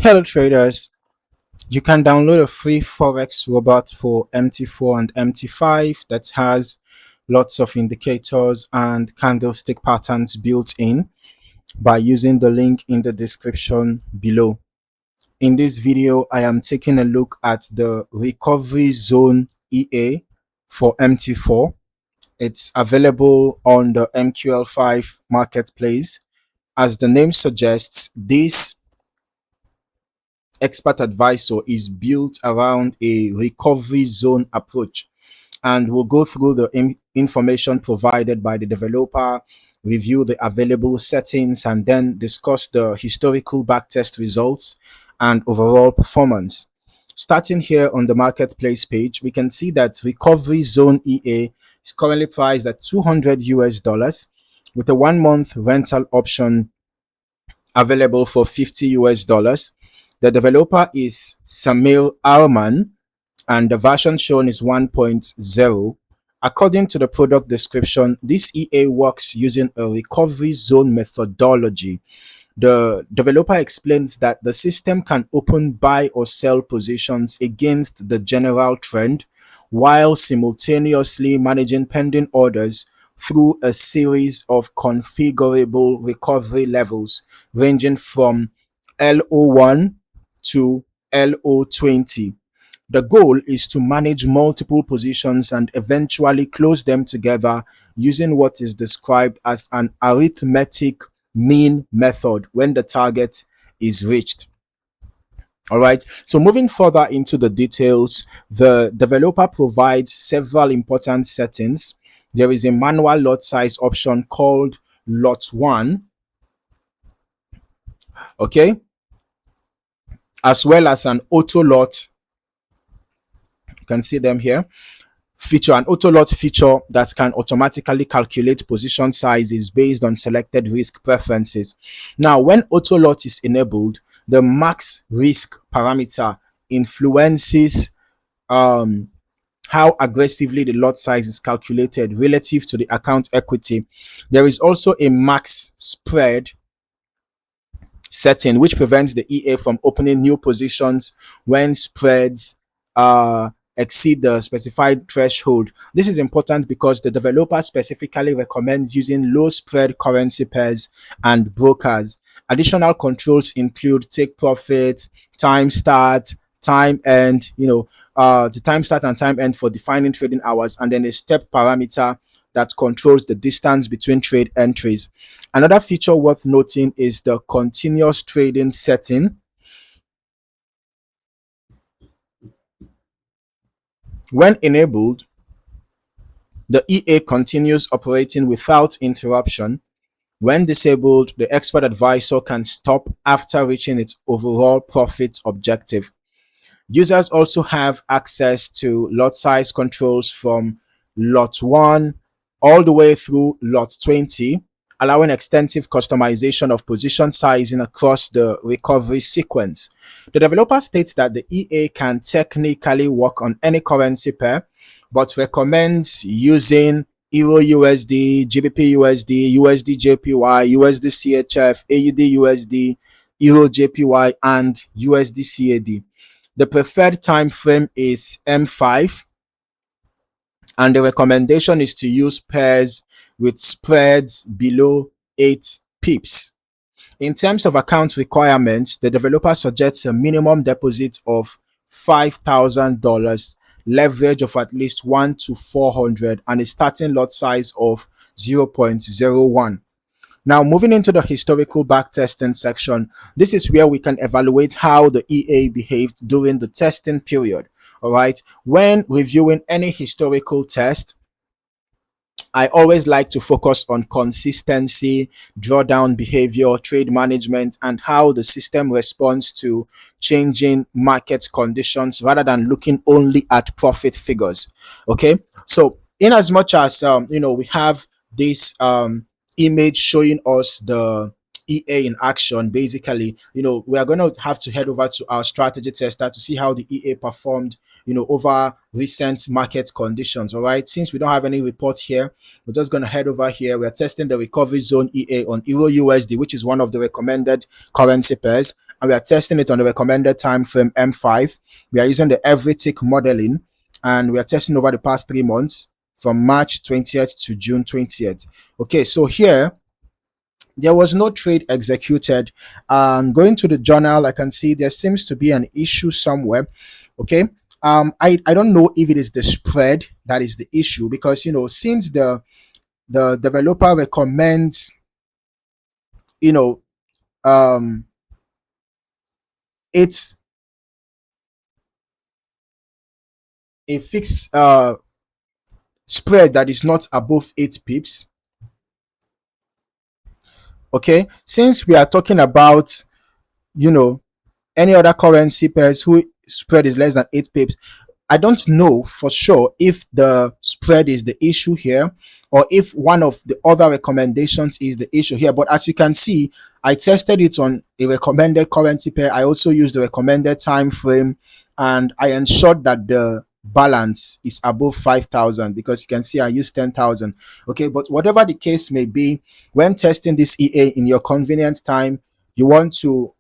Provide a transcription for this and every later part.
Hello traders, you can download a free Forex robot for MT4 and MT5 that has lots of indicators and candlestick patterns built in by using the link in the description below. In this video, I am taking a look at the recovery zone EA for MT4. It's available on the MQL5 Marketplace. As the name suggests, this expert advisor is built around a recovery zone approach, and we'll go through the information provided by the developer, review the available settings, and then discuss the historical backtest results and overall performance. Starting here on the marketplace page, we can see that recovery zone EA is currently priced at $200 with a 1 month rental option available for $50. The developer is Samir Arman, and the version shown is 1.0. According to the product description, this EA works using a recovery zone methodology. The developer explains that the system can open, buy, or sell positions against the general trend while simultaneously managing pending orders through a series of configurable recovery levels ranging from LO1 to LO20. The goal is to manage multiple positions and eventually close them together using what is described as an arithmetic mean method when the target is reached. All right, so moving further into the details, the developer provides several important settings. There is a manual lot size option called lot 1, okay, as well as an auto lot. You can see them here. Feature an auto lot feature that can automatically calculate position sizes based on selected risk preferences. Now, when auto lot is enabled, the max risk parameter influences how aggressively the lot size is calculated relative to the account equity. There is also a max spread setting which prevents the EA from opening new positions when spreads exceed the specified threshold. This is important because the developer specifically recommends using low spread currency pairs and brokers. Additional controls include take profit, time start, time end, the time start and time end for defining trading hours, and then a step parameter that controls the distance between trade entries. Another feature worth noting is the continuous trading setting. When enabled, the EA continues operating without interruption. When disabled, the expert advisor can stop after reaching its overall profit objective. Users also have access to lot size controls from lot 1 all the way through lot 20, allowing extensive customization of position sizing across the recovery sequence. The developer states that the EA can technically work on any currency pair, but recommends using Euro USD, GBP USD, USD JPY, USD CHF, AUD USD, Euro JPY, and USD CAD. The preferred time frame is M5, and the recommendation is to use pairs with spreads below 8 pips. In terms of account requirements, the developer suggests a minimum deposit of $5,000, leverage of at least 1 to 400, and a starting lot size of 0.01. Now, moving into the historical backtesting section, this is where we can evaluate how the EA behaved during the testing period. All right, when reviewing any historical test, I always like to focus on consistency, drawdown behavior, trade management, and how the system responds to changing market conditions rather than looking only at profit figures. Okay, so in as much as we have this image showing us the EA in action, basically, we are going to have to head over to our strategy tester to see how the EA performed, over recent market conditions. All right, since we don't have any report here, we're just going to head over here. We're testing the recovery zone EA on Euro USD, which is one of the recommended currency pairs, and we are testing it on the recommended time frame M5. We are using the every tick modeling, and we are testing over the past 3 months from March 20th to June 20th. Okay, so here there was no trade executed. And going to the journal, I can see there seems to be an issue somewhere. Okay. I don't know if it is the spread that is the issue, because since the developer recommends you know um it's a fixed spread that is not above 8 pips. Okay, since we are talking about you know any other currency pairs who spread is less than 8 pips, I don't know for sure if the spread is the issue here, or if one of the other recommendations is the issue here. But as you can see, I tested it on a recommended currency pair. I also used the recommended time frame, and I ensured that the balance is above 5,000, because you can see I used 10,000. Okay, but whatever the case may be, when testing this EA in your convenient time, you want to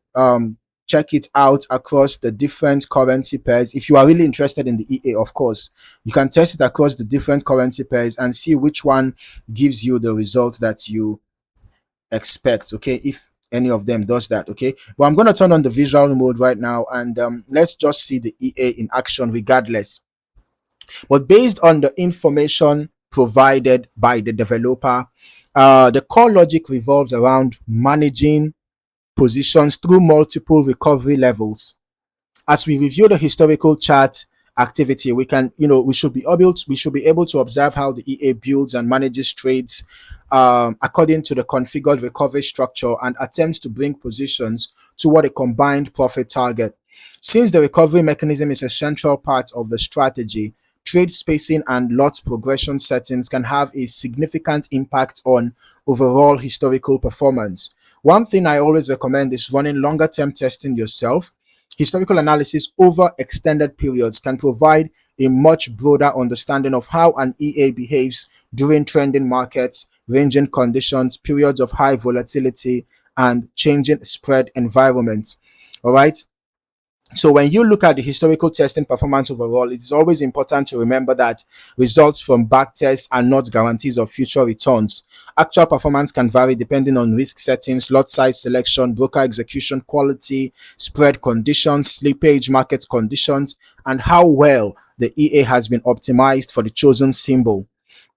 check it out across the different currency pairs. If you are really interested in the EA, of course, you can test it across the different currency pairs and see which one gives you the result that you expect. Okay, if any of them does that. Okay, but I'm going to turn on the visual mode right now, and let's just see the EA in action regardless. But based on the information provided by the developer, the core logic revolves around managing positions through multiple recovery levels. As we review the historical chart activity, we should be able to observe how the EA builds and manages trades according to the configured recovery structure, and attempts to bring positions toward a combined profit target. Since the recovery mechanism is a central part of the strategy, trade spacing and lot progression settings can have a significant impact on overall historical performance. One thing I always recommend is running longer term testing yourself. Historical analysis over extended periods can provide a much broader understanding of how an EA behaves during trending markets, ranging conditions, periods of high volatility, and changing spread environments. All right. So when you look at the historical testing performance overall, it's always important to remember that results from backtests are not guarantees of future returns. Actual performance can vary depending on risk settings, lot size selection, broker execution quality, spread conditions, slippage market conditions, and how well the EA has been optimized for the chosen symbol.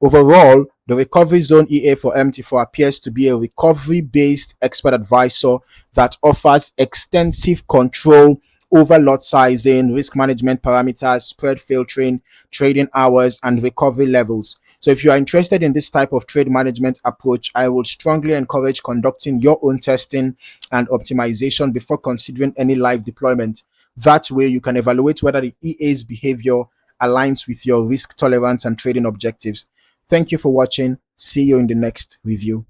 Overall, the recovery zone EA for MT4 appears to be a recovery-based expert advisor that offers extensive control over lot sizing, risk management parameters, spread filtering, trading hours, and recovery levels. So if you are interested in this type of trade management approach, I would strongly encourage conducting your own testing and optimization before considering any live deployment. That way you can evaluate whether the EA's behavior aligns with your risk tolerance and trading objectives. Thank you for watching. See you in the next review.